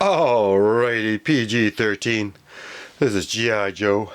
Alrighty, PG-13. This is G.I. Joe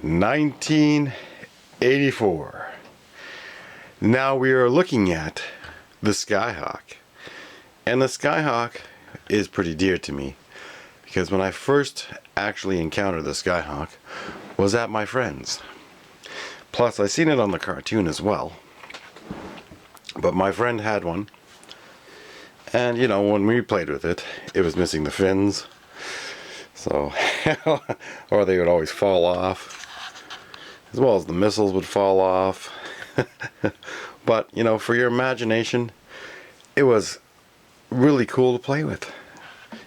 1984. Now we are looking at the Skyhawk. And the Skyhawk is pretty dear to me, because when I first actually encountered the Skyhawk was at my friend's. Plus I seen it on the cartoon as well. But my friend had one. And you know, when we played with it, it was missing the fins. So, or they would always fall off. As well as the missiles would fall off. But, you know, for your imagination, it was really cool to play with.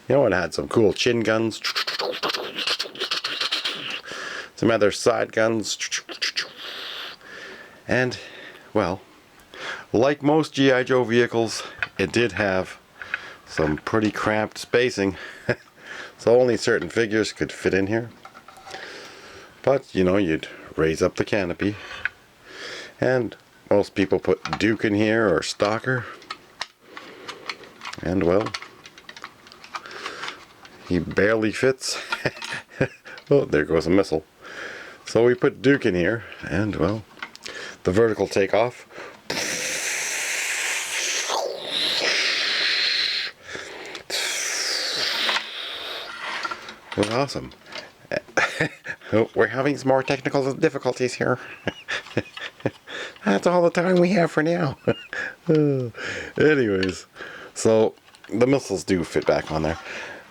You know, it had some cool chin guns. Some other side guns. And, well, like most G.I. Joe vehicles, it did have some pretty cramped spacing. So only certain figures could fit in here. But, you know, you'd raise up the canopy. And most people put Duke in here or Stalker. And, well, he barely fits. Oh, there goes a missile. So we put Duke in here. And, well, the vertical takeoff. It was awesome. We're having some more technical difficulties here. That's all the time we have for now. Anyways, so the missiles do fit back on there.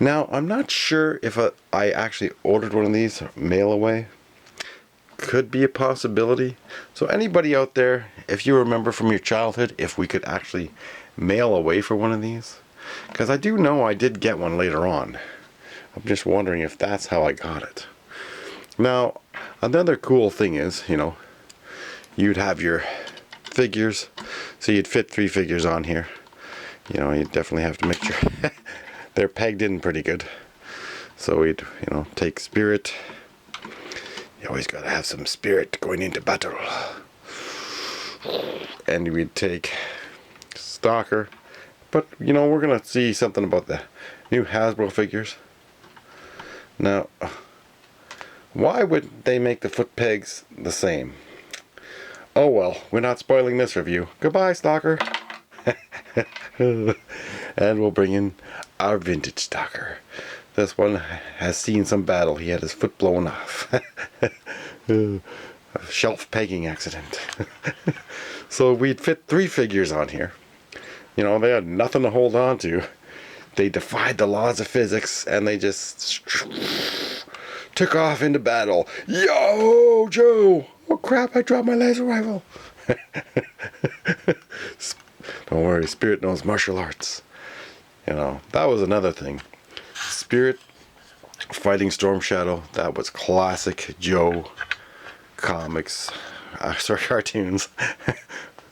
Now, I'm not sure if I actually ordered one of these mail away. Could be a possibility. So anybody out there, if you remember from your childhood, if we could actually mail away for one of these. Because I do know I did get one later on. I'm just wondering if that's how I got it. Now, another cool thing is, you know, you'd have your figures. So you'd fit 3 figures on here. You know, you definitely have to make sure they're pegged in pretty good. So we'd, you know, take Spirit. You always gotta have some spirit going into battle. And we'd take Stalker. But, you know, we're gonna see something about the new Hasbro figures. Now, why would they make the foot pegs the same? Oh well, we're not spoiling this review. Goodbye, Stalker. And we'll bring in our vintage Stalker. This one has seen some battle. He had his foot blown off. A shelf pegging accident. So we'd fit 3 figures on here. You know, they had nothing to hold on to. They defied the laws of physics, and they just took off into battle. Yo, Joe! Oh crap, I dropped my laser rifle. Don't worry, Spirit knows martial arts. You know, that was another thing. Spirit fighting Storm Shadow, that was classic Joe comics. Cartoons.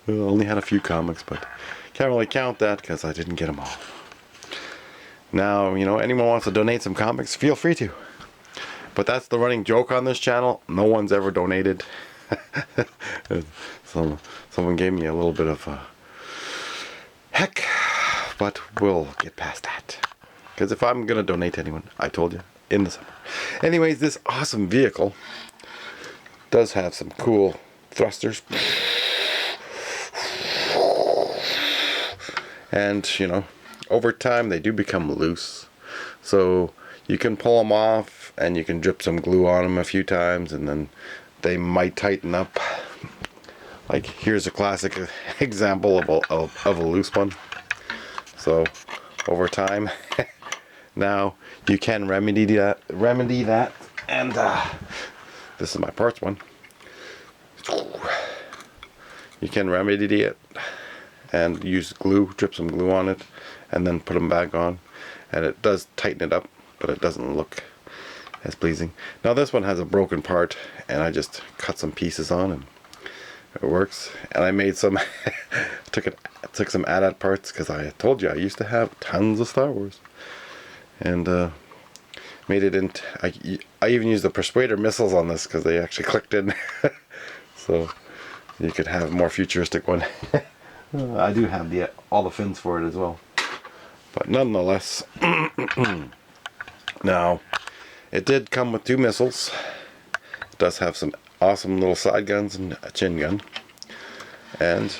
We only had a few comics, but can't really count that because I didn't get them all. Now, you know, anyone wants to donate some comics, feel free to. But that's the running joke on this channel. No one's ever donated. Someone gave me a little bit of heck. But we'll get past that. Because if I'm going to donate to anyone, I told you, in the summer. Anyways, this awesome vehicle does have some cool thrusters. And, you know, over time they do become loose, so you can pull them off and you can drip some glue on them a few times and then they might tighten up. Like here's a classic example of a loose one. So over time now you can remedy that, and this is my parts one. You can remedy it and use glue, drip some glue on it, and then put them back on, and it does tighten it up, but it doesn't look as pleasing. Now this one has a broken part, and I just cut some pieces on, and it works. And I made some took some AT-AT parts, because I told you I used to have tons of Star Wars, and made it into. I even used the Persuader missiles on this because they actually clicked in, so you could have a more futuristic one. I do have all the fins for it as well. But nonetheless, now, it did come with 2 missiles. It does have some awesome little side guns and a chin gun. And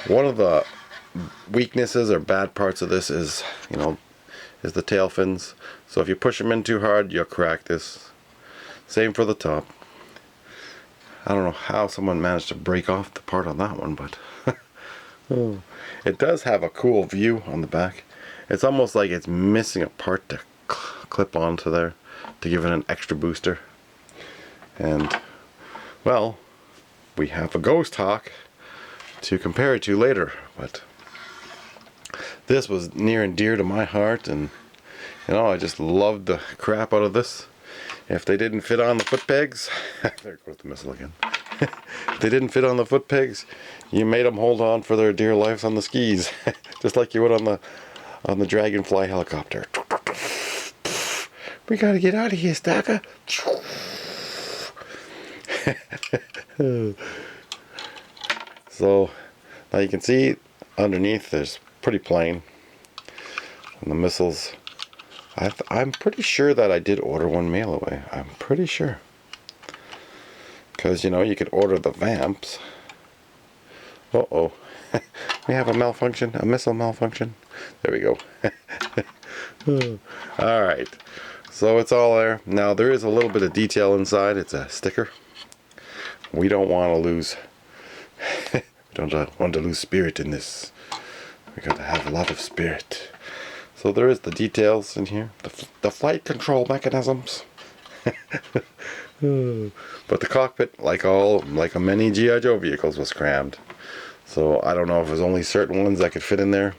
one of the weaknesses or bad parts of this is, you know, is the tail fins. So if you push them in too hard, you'll crack this. Same for the top. I don't know how someone managed to break off the part on that one, but oh. It does have a cool view on the back. It's almost like it's missing a part to clip onto there to give it an extra booster. And, well, we have a Ghost Hawk to compare it to later, but this was near and dear to my heart, and you know, I just loved the crap out of this. If they didn't fit on the foot pegs, there goes the missile again. If they didn't fit on the foot pegs, you made them hold on for their dear lives on the skis, just like you would on the Dragonfly helicopter. We gotta get out of here, Stacker. So now you can see underneath there's pretty plain, and the missiles, I'm pretty sure that I did order one mail away. I'm pretty sure, because you know, you could order the vamps. Uh-oh. We have a malfunction, a missile malfunction. There we go. Alright, so it's all there. Now there is a little bit of detail inside. It's a sticker. We don't want to lose we don't want to lose spirit in this. We got to have a lot of spirit. So there is the details in here, the flight control mechanisms. But the cockpit, like many G.I. Joe vehicles, was crammed. So I don't know if there's only certain ones that could fit in there.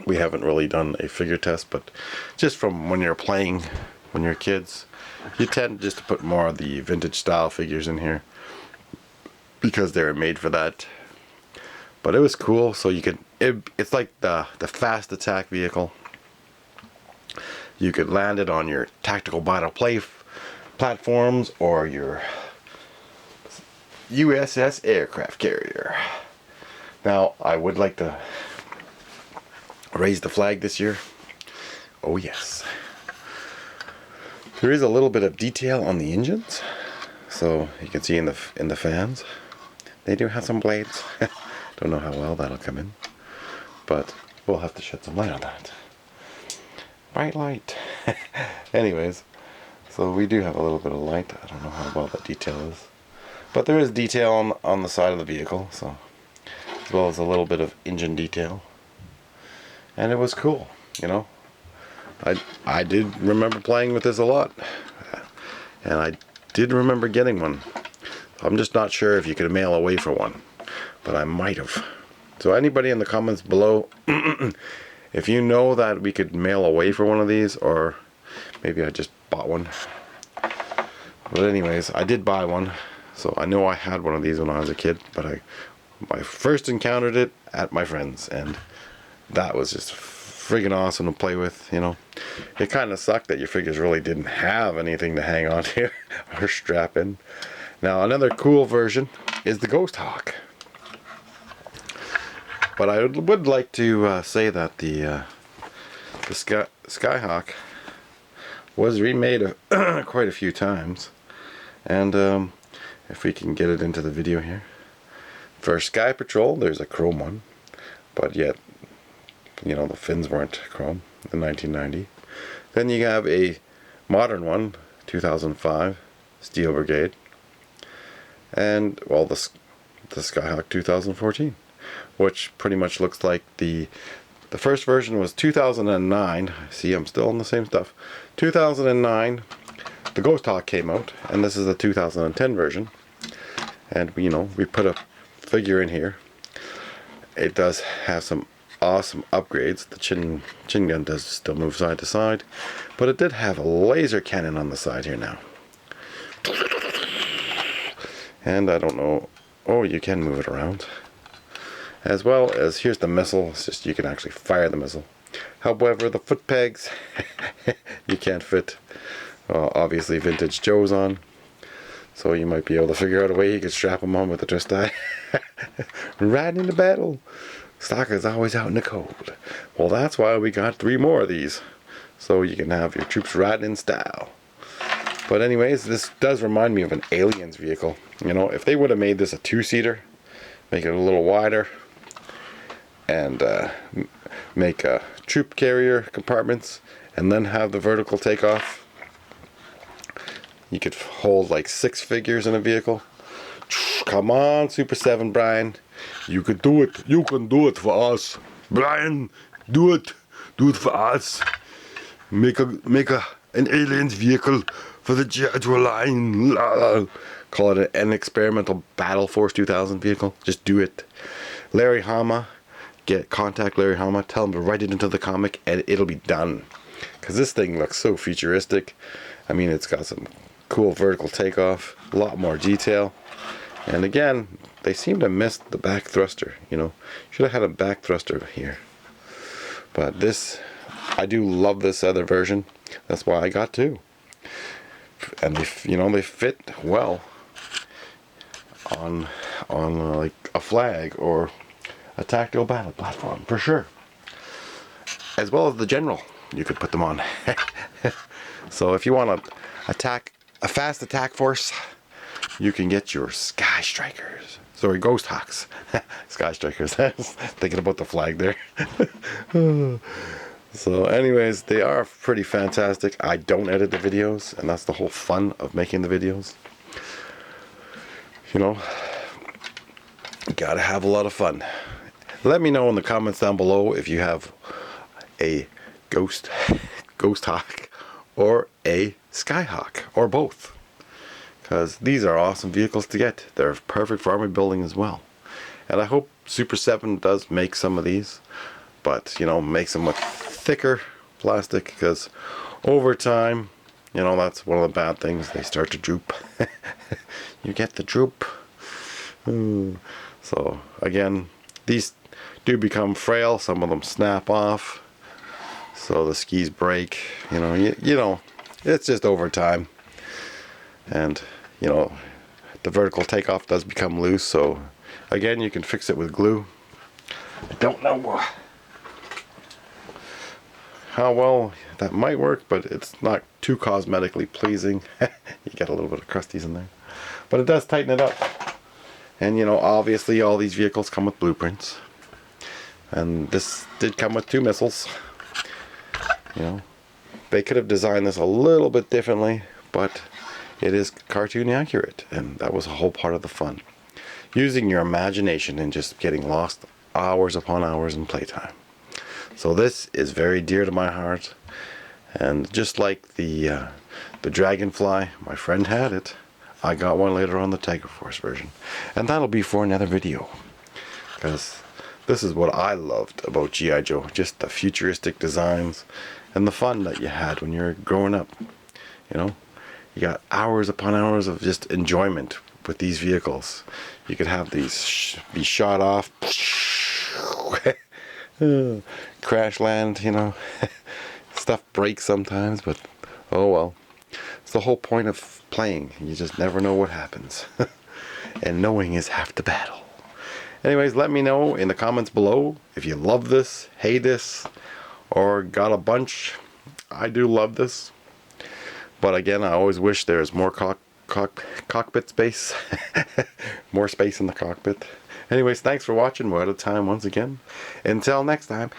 We haven't really done a figure test, but just from when you're playing, when you're kids, you tend just to put more of the vintage style figures in here because they're made for that. But it was cool. So you could, it's like the fast attack vehicle. You could land it on your tactical battle platforms or your USS aircraft carrier. Now I would like to raise the flag this year. Oh yes. There is a little bit of detail on the engines, so you can see in the fans, they do have some blades. Don't know how well that'll come in, but we'll have to shed some light on that. Bright light. Anyways, so we do have a little bit of light. I don't know how well that detail is, but there is detail on the side of the vehicle, so as well as a little bit of engine detail, and it was cool, you know. I did remember playing with this a lot, and I did remember getting one. I'm just not sure if you could mail away for one, but I might have. So anybody in the comments below, if you know that we could mail away for one of these, or maybe I just bought one. But anyways, I did buy one, so I know I had one of these when I was a kid, but I first encountered it at my friend's, and that was just friggin' awesome to play with, you know. It kind of sucked that your figures really didn't have anything to hang on to or strap in. Now another cool version is the Ghost Hawk. But I would like to say that the Skyhawk was remade quite a few times, and if we can get it into the video here. For Sky Patrol, there's a chrome one, but yet, you know, the fins weren't chrome in 1990. Then you have a modern one, 2005, Steel Brigade, and well, the Skyhawk 2014, which pretty much looks like the first version was 2009. See, I'm still on the same stuff. 2009, the Ghost Hawk came out, and this is the 2010 version. And you know, we put a figure in here. It does have some awesome upgrades. The chin gun does still move side to side, but it did have a laser cannon on the side here now. And I don't know, oh, you can move it around. As well as, here's the missile. It's just, you can actually fire the missile. However, the foot pegs, you can't fit, obviously, vintage Joe's on. So you might be able to figure out a way you could strap them on with a twist tie. Riding into battle. Stalker's always out in the cold. Well, that's why we got 3 more of these. So you can have your troops riding in style. But anyways, this does remind me of an Aliens vehicle. You know, if they would have made this a 2-seater, make it a little wider, and make troop carrier compartments, and then have the vertical takeoff, you could hold like 6 figures in a vehicle. Come on, Super 7 Brian. You could do it. You can do it for us. Brian, do it. Do it for us. Make an aliens vehicle for the G.I.Joe line. Call it an experimental Battle Force 2000 vehicle. Just do it. Larry Hama, contact Larry Hama. Tell him to write it into the comic, and it'll be done. Because this thing looks so futuristic. I mean, it's got some cool vertical takeoff, a lot more detail. And again, they seem to miss the back thruster. You know, should have had a back thruster here. But this, I do love this other version. That's why I got 2. And they fit well on like a flag or a tactical battle platform for sure. As well as the general, you could put them on. So if you want to attack a fast attack force, you can get your Sky Strikers. Sorry, Ghost Hawks. Sky Strikers. I was thinking about the flag there. So anyways, they are pretty fantastic. I don't edit the videos, and that's the whole fun of making the videos. You know, you gotta have a lot of fun. Let me know in the comments down below if you have a Ghost Hawk or a Skyhawk, or both. Because these are awesome vehicles to get. They're perfect for army building as well. And I hope Super 7 does make some of these. But, you know, makes them with thicker plastic. Because over time, you know, that's one of the bad things. They start to droop. You get the droop. So, again, these do become frail. Some of them snap off. So the skis break. You know, it's just over time. And, you know, the vertical takeoff does become loose, so again, you can fix it with glue. I don't know how well that might work, but it's not too cosmetically pleasing. You get a little bit of crusties in there, but it does tighten it up. And, you know, obviously all these vehicles come with blueprints, and this did come with 2 missiles. You know, they could have designed this a little bit differently, but it is cartoon accurate, and that was a whole part of the fun. Using your imagination and just getting lost hours upon hours in playtime. So this is very dear to my heart, and just like the Dragonfly, my friend had it. I got one later on, the Tiger Force version, and that'll be for another video. Because this is what I loved about G.I. Joe, just the futuristic designs and the fun that you had when you were growing up. You know, you got hours upon hours of just enjoyment with these vehicles. You could have these be shot off, crash land, you know. Stuff breaks sometimes, but oh well. It's the whole point of playing. You just never know what happens. And knowing is half the battle. Anyways, let me know in the comments below if you love this, hate this, or got a bunch. I do love this. But again, I always wish there was more cockpit space. More space in the cockpit. Anyways, thanks for watching. We're out of time once again. Until next time.